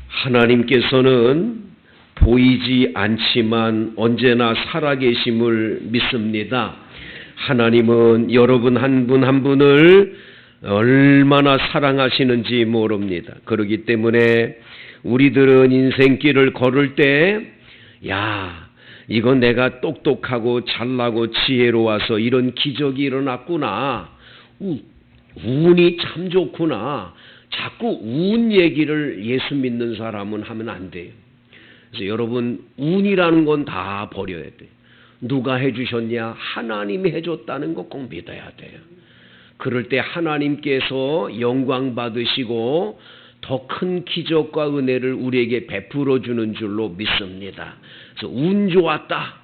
하나님께서는 보이지 않지만 언제나 살아계심을 믿습니다. 하나님은 여러분 한 분 한 분을 얼마나 사랑하시는지 모릅니다. 그렇기 때문에 우리들은 인생길을 걸을 때 이건 내가 똑똑하고 잘나고 지혜로워서 이런 기적이 일어났구나, 운이 참 좋구나, 자꾸 운 얘기를 예수 믿는 사람은 하면 안 돼요. 그래서 여러분, 운이라는 건 다 버려야 돼요. 누가 해주셨냐? 하나님이 해줬다는 거 꼭 믿어야 돼요. 그럴 때 하나님께서 영광 받으시고 더 큰 기적과 은혜를 우리에게 베풀어 주는 줄로 믿습니다. 그래서 운 좋았다,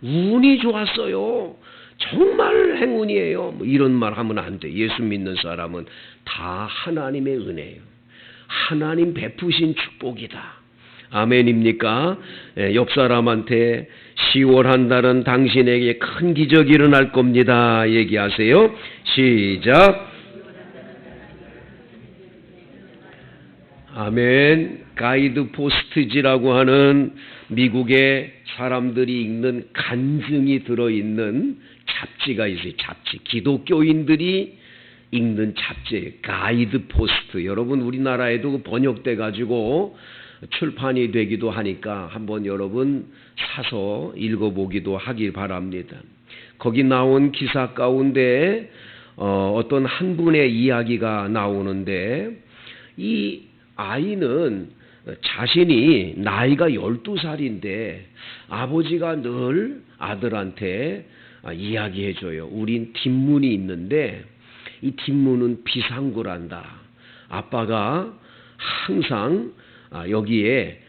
운이 좋았어요, 정말 행운이에요, 이런 말 하면 안 돼. 예수 믿는 사람은 다 하나님의 은혜예요. 하나님 베푸신 축복이다. 아멘입니까? 옆 사람한테 10월 한 달은 당신에게 큰 기적이 일어날 겁니다 얘기하세요. 시작. 아멘. 가이드 포스트지라고 하는 미국의 사람들이 읽는 간증이 들어있는 잡지가 있어요. 잡지. 기독교인들이 읽는 잡지. 가이드 포스트. 여러분, 우리나라에도 번역돼 가지고 출판이 되기도 하니까 한번 여러분 사서 읽어보기도 하길 바랍니다. 거기 나온 기사 가운데 어떤 한 분의 이야기가 나오는데, 이 아이는 자신이 나이가 12살인데 아버지가 늘 아들한테 이야기해줘요. 우린 뒷문이 있는데 이 뒷문은 비상구란다. 아빠가 항상 여기에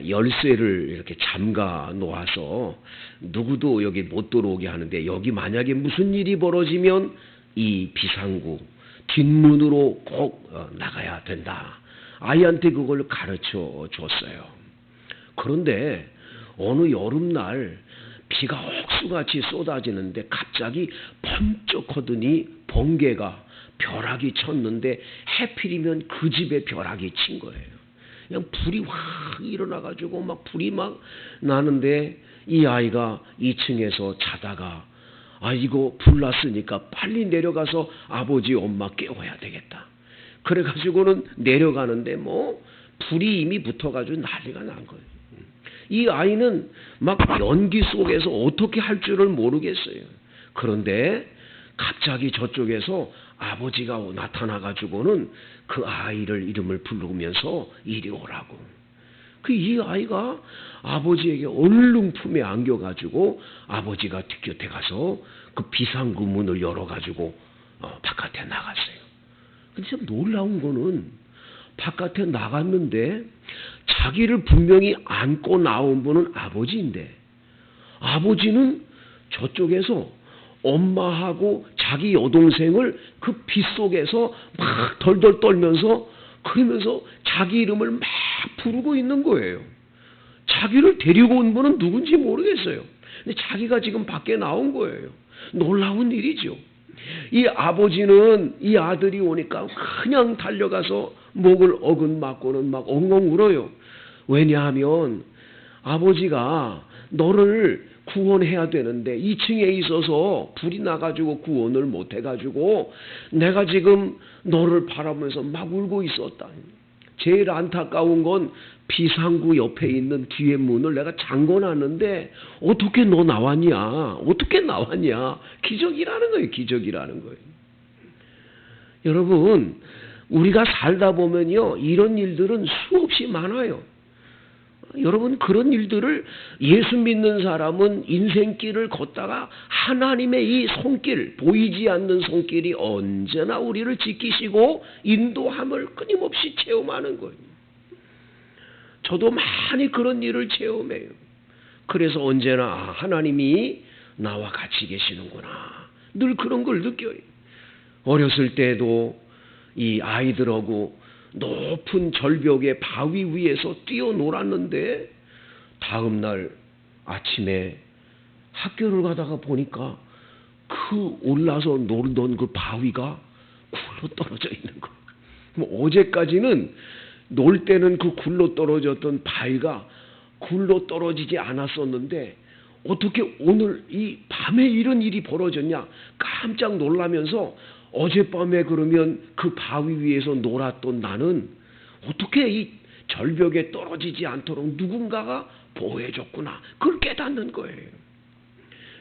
열쇠를 이렇게 잠가 놓아서 누구도 여기 못 들어오게 하는데, 여기 만약에 무슨 일이 벌어지면 이 비상구 뒷문으로 꼭 나가야 된다. 아이한테 그걸 가르쳐 줬어요. 그런데 어느 여름날 비가 억수같이 쏟아지는데 갑자기 번쩍하더니 번개가 벼락이 쳤는데 해필이면 그 집에 벼락이 친 거예요. 그냥 불이 확 일어나가지고 막 불이 막 나는데, 이 아이가 2층에서 자다가 이거 불 났으니까 빨리 내려가서 아버지 엄마 깨워야 되겠다. 그래가지고는 내려가는데 불이 이미 붙어가지고 난리가 난 거예요. 이 아이는 막 연기 속에서 어떻게 할 줄을 모르겠어요. 그런데 갑자기 저쪽에서 아버지가 나타나가지고는 그 아이를 이름을 부르면서 이리 오라고. 이 아이가 아버지에게 얼른 품에 안겨가지고 아버지가 뒷곁에 가서 그 비상구 문을 열어가지고 바깥에 나갔어요. 근데 참 놀라운 거는 바깥에 나갔는데 자기를 분명히 안고 나온 분은 아버지인데, 아버지는 저쪽에서 엄마하고 자기 여동생을 그 빛 속에서 막 덜덜 떨면서 그러면서 자기 이름을 막 부르고 있는 거예요. 자기를 데리고 온 분은 누군지 모르겠어요. 근데 자기가 지금 밖에 나온 거예요. 놀라운 일이죠. 이 아버지는 이 아들이 오니까 그냥 달려가서 목을 어긋맞고는 막 엉엉 울어요. 왜냐하면 아버지가 너를 구원해야 되는데 2층에 있어서 불이 나가지고 구원을 못 해가지고 내가 지금 너를 바라보면서 막 울고 있었다. 제일 안타까운 건 비상구 옆에 있는 뒤에 문을 내가 잠궈놨는데 어떻게 너 나왔냐? 어떻게 나왔냐? 기적이라는 거예요. 기적이라는 거예요. 여러분, 우리가 살다 보면요, 이런 일들은 수없이 많아요. 여러분, 그런 일들을 예수 믿는 사람은 인생길을 걷다가 하나님의 이 손길, 보이지 않는 손길이 언제나 우리를 지키시고 인도함을 끊임없이 체험하는 거예요. 저도 많이 그런 일을 체험해요. 그래서 언제나 하나님이 나와 같이 계시는구나, 늘 그런 걸 느껴요. 어렸을 때도 이 아이들하고 높은 절벽의 바위 위에서 뛰어놀았는데 다음 날 아침에 학교를 가다가 보니까 그 올라서 놀던 그 바위가 굴러 떨어져 있는 거예요. 뭐 어제까지는 놀 때는 그 굴러 떨어졌던 바위가 굴러 떨어지지 않았었는데 어떻게 오늘 이 밤에 이런 일이 벌어졌냐 깜짝 놀라면서 어젯밤에 그러면 그 바위 위에서 놀았던 나는 어떻게 이 절벽에 떨어지지 않도록 누군가가 보호해줬구나. 그걸 깨닫는 거예요.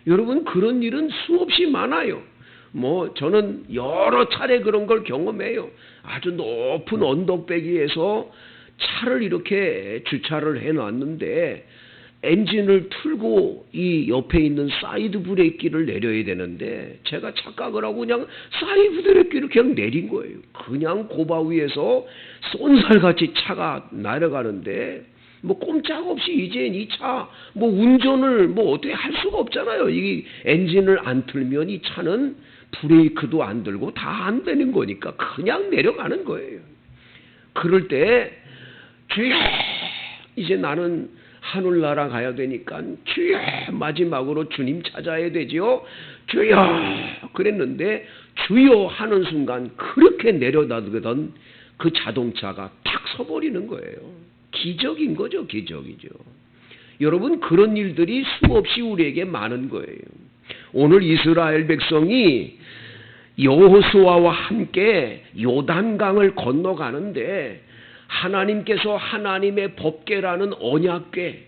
여러분 그런 일은 수없이 많아요. 뭐 저는 여러 차례 그런 걸 경험해요. 아주 높은 언덕배기에서 차를 이렇게 주차를 해놨는데 엔진을 틀고 이 옆에 있는 사이드 브레이크를 내려야 되는데 제가 착각을 하고 그냥 사이드 브레이크를 그냥 내린 거예요. 그냥 고바 위에서 쏜살같이 차가 날아가는데 뭐 꼼짝없이 이젠 이 차 뭐 운전을 뭐 어떻게 할 수가 없잖아요. 이 엔진을 안 틀면 이 차는 브레이크도 안 들고 다 안 되는 거니까 그냥 내려가는 거예요. 그럴 때 주여 이제 나는 하늘나라 가야 되니까 주여 마지막으로 주님 찾아야 되지요. 주여 그랬는데 주여 하는 순간 그렇게 내려다보던 그 자동차가 탁 서버리는 거예요. 기적인 거죠. 기적이죠. 여러분 그런 일들이 수없이 우리에게 많은 거예요. 오늘 이스라엘 백성이 여호수아와 함께 요단강을 건너가는데 하나님께서 하나님의 법궤라는 언약궤,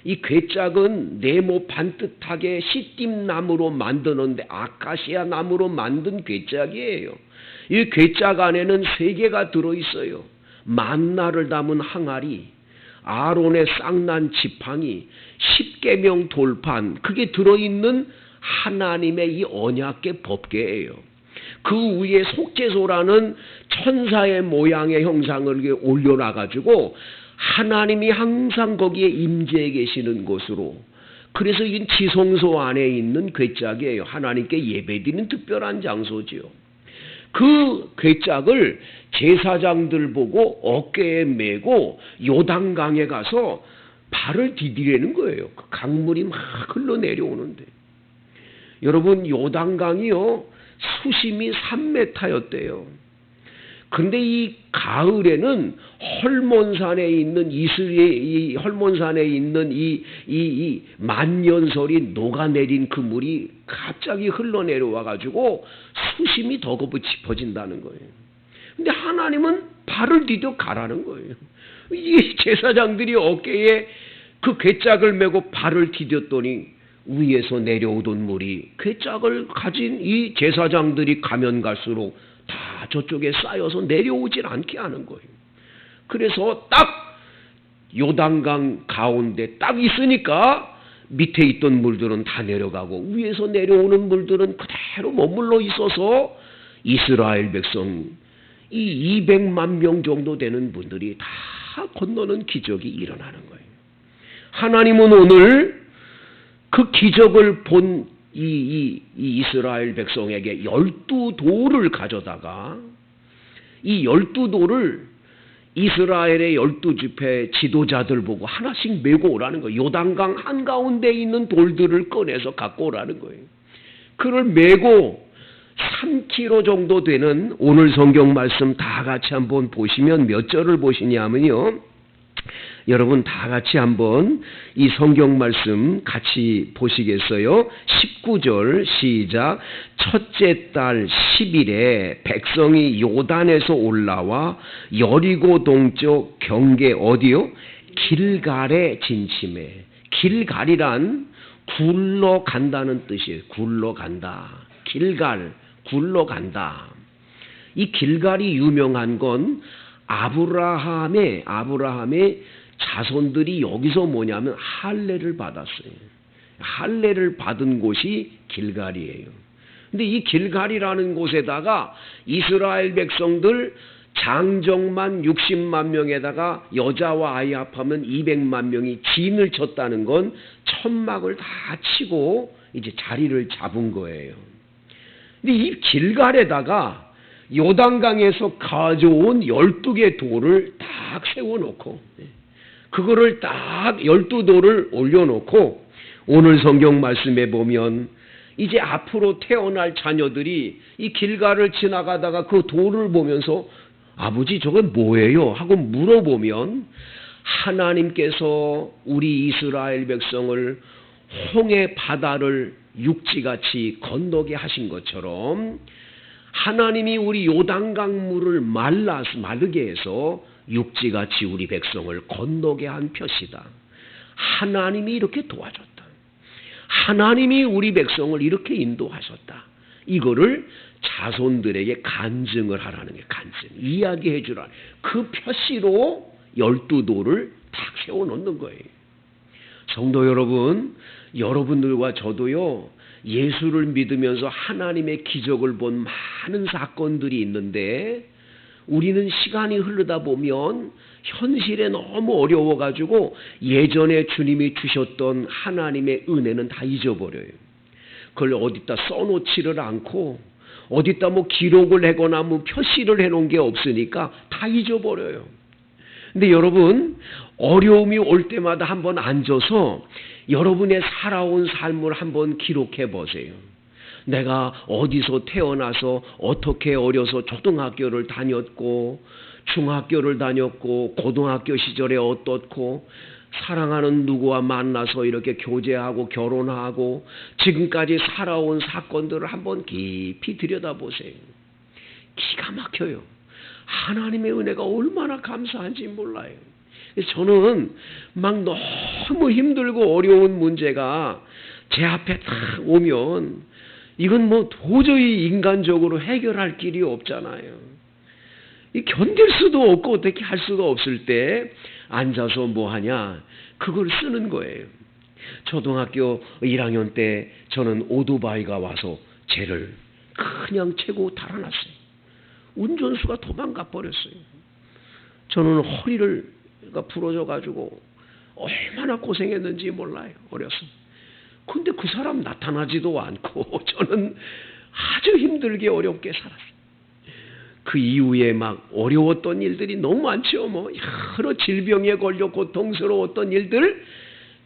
이 궤짝은 네모 반듯하게 시띠나무로 만드는데 아카시아 나무로 만든 궤짝이에요. 이 궤짝 안에는 3개가 들어있어요. 만나를 담은 항아리, 아론의 쌍난 지팡이, 10계명 돌판, 그게 들어있는 하나님의 이 언약궤 법궤예요. 그 위에 속죄소라는 천사의 모양의 형상을 올려놔가지고 하나님이 항상 거기에 임재해 계시는 곳으로, 그래서 이 지성소 안에 있는 궤짝이에요. 하나님께 예배드리는 특별한 장소지요. 그 궤짝을 제사장들 보고 어깨에 메고 요단강에 가서 발을 디디려는 거예요. 그 강물이 막 흘러내려오는데 여러분 요단강이요 수심이 3m였대요. 근데 이 가을에는 헐몬산에 있는 이 헐몬산에 있는 이 만년설이 녹아내린 그 물이 갑자기 흘러내려와 가지고 수심이 더 깊어진다는 거예요. 근데 하나님은 발을 디뎌 가라는 거예요. 이 제사장들이 어깨에 그 궤짝을 메고 발을 디뎠더니 위에서 내려오던 물이 궤짝을 가진 이 제사장들이 가면 갈수록 다 저쪽에 쌓여서 내려오질 않게 하는 거예요. 그래서 딱 요단강 가운데 딱 있으니까 밑에 있던 물들은 다 내려가고 위에서 내려오는 물들은 그대로 머물러 있어서 이스라엘 백성 이 200만 명 정도 되는 분들이 다 건너는 기적이 일어나는 거예요. 하나님은 오늘 그 기적을 본 이 이스라엘 백성에게 12돌을 가져다가 이 12돌을 이스라엘의 12지파 지도자들 보고 하나씩 메고 오라는 거예요. 요단강 한가운데 있는 돌들을 꺼내서 갖고 오라는 거예요. 그걸 메고 3km 정도 되는 오늘 성경 말씀 다 같이 한번 보시면 몇 절을 보시냐면요. 여러분 다 같이 한번 이 성경 말씀 같이 보시겠어요? 19절 시작. 첫째 달 10일에 백성이 요단에서 올라와 여리고 동쪽 경계 어디요? 길갈에 진침해. 길갈이란 굴러간다는 뜻이에요. 굴러간다. 길갈, 굴러간다. 이 길갈이 유명한 건 아브라함의 자손들이 여기서 뭐냐면 할례를 받았어요. 할례를 받은 곳이 길갈이에요. 근데 이 길갈이라는 곳에다가 이스라엘 백성들 장정만 60만 명에다가 여자와 아이 합하면 200만 명이 진을 쳤다는 건 천막을 다 치고 이제 자리를 잡은 거예요. 근데 이 길갈에다가 요단강에서 가져온 12개 돌을 딱 세워놓고 그거를 딱 12돌을 올려놓고 오늘 성경 말씀에 보면 이제 앞으로 태어날 자녀들이 이 길가를 지나가다가 그 돌을 보면서 아버지 저게 뭐예요? 하고 물어보면 하나님께서 우리 이스라엘 백성을 홍해 바다를 육지같이 건너게 하신 것처럼 하나님이 우리 요단강 물을 마르게 해서 육지같이 우리 백성을 건너게 한 표시다. 하나님이 이렇게 도와줬다. 하나님이 우리 백성을 이렇게 인도하셨다. 이거를 자손들에게 간증을 하라는 게 간증. 이야기해 주라. 그 표시로 12돌을 딱 세워놓는 거예요. 성도 여러분, 여러분들과 저도요, 예수를 믿으면서 하나님의 기적을 본 많은 사건들이 있는데 우리는 시간이 흐르다 보면 현실에 너무 어려워가지고 예전에 주님이 주셨던 하나님의 은혜는 다 잊어버려요. 그걸 어디다 써놓지를 않고 어디다 뭐 기록을 하거나 뭐 표시를 해놓은 게 없으니까 다 잊어버려요. 근데 여러분, 어려움이 올 때마다 한번 앉아서 여러분의 살아온 삶을 한번 기록해 보세요. 내가 어디서 태어나서 어떻게 어려서 초등학교를 다녔고 중학교를 다녔고 고등학교 시절에 어떻고 사랑하는 누구와 만나서 이렇게 교제하고 결혼하고 지금까지 살아온 사건들을 한번 깊이 들여다보세요. 기가 막혀요. 하나님의 은혜가 얼마나 감사한지 몰라요. 저는 막 너무 힘들고 어려운 문제가 제 앞에 딱 오면 이건 뭐 도저히 인간적으로 해결할 길이 없잖아요. 견딜 수도 없고 어떻게 할 수도 없을 때 앉아서 뭐 하냐? 그걸 쓰는 거예요. 초등학교 1학년 때 저는 오토바이가 와서 쟤를 그냥 채고 달아났어요. 운전수가 도망가 버렸어요. 저는 허리가 부러져 가지고 얼마나 고생했는지 몰라요. 어려서. 근데 그 사람 나타나지도 않고 저는 아주 힘들게 어렵게 살았어요. 그 이후에 막 어려웠던 일들이 너무 많죠. 뭐 여러 질병에 걸려 고통스러웠던 일들,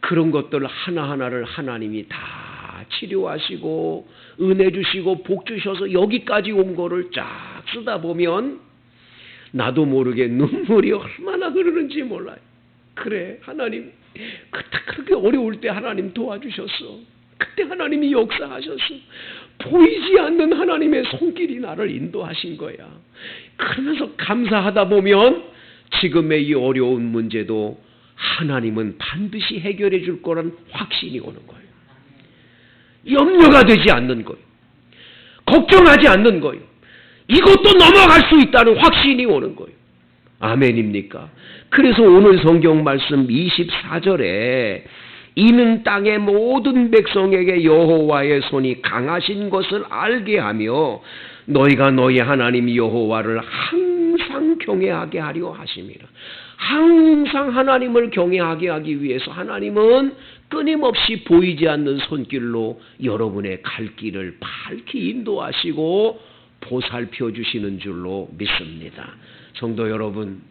그런 것들 하나하나를 하나님이 다 치료하시고 은혜 주시고 복 주셔서 여기까지 온 거를 쫙 쓰다 보면 나도 모르게 눈물이 얼마나 흐르는지 몰라요. 그래, 하나님 그렇게 어려울 때 하나님 도와주셨어. 그때 하나님이 역사하셨어. 보이지 않는 하나님의 손길이 나를 인도하신 거야. 그러면서 감사하다 보면 지금의 이 어려운 문제도 하나님은 반드시 해결해 줄 거란 확신이 오는 거예요. 염려가 되지 않는 거예요. 걱정하지 않는 거예요. 이것도 넘어갈 수 있다는 확신이 오는 거예요. 아멘입니까? 그래서 오늘 성경 말씀 24절에 이는 땅의 모든 백성에게 여호와의 손이 강하신 것을 알게 하며 너희가 너희 하나님 여호와를 항상 경외하게 하려 하심이라. 항상 하나님을 경외하게 하기 위해서 하나님은 끊임없이 보이지 않는 손길로 여러분의 갈 길을 밝히 인도하시고 보살펴 주시는 줄로 믿습니다. 성도 여러분,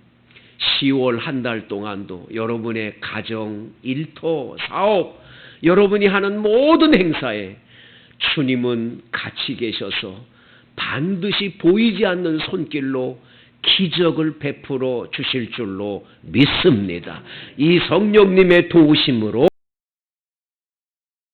10월 한 달 동안도 여러분의 가정, 일터, 사업, 여러분이 하는 모든 행사에 주님은 같이 계셔서 반드시 보이지 않는 손길로 기적을 베풀어 주실 줄로 믿습니다. 이 성령님의 도우심으로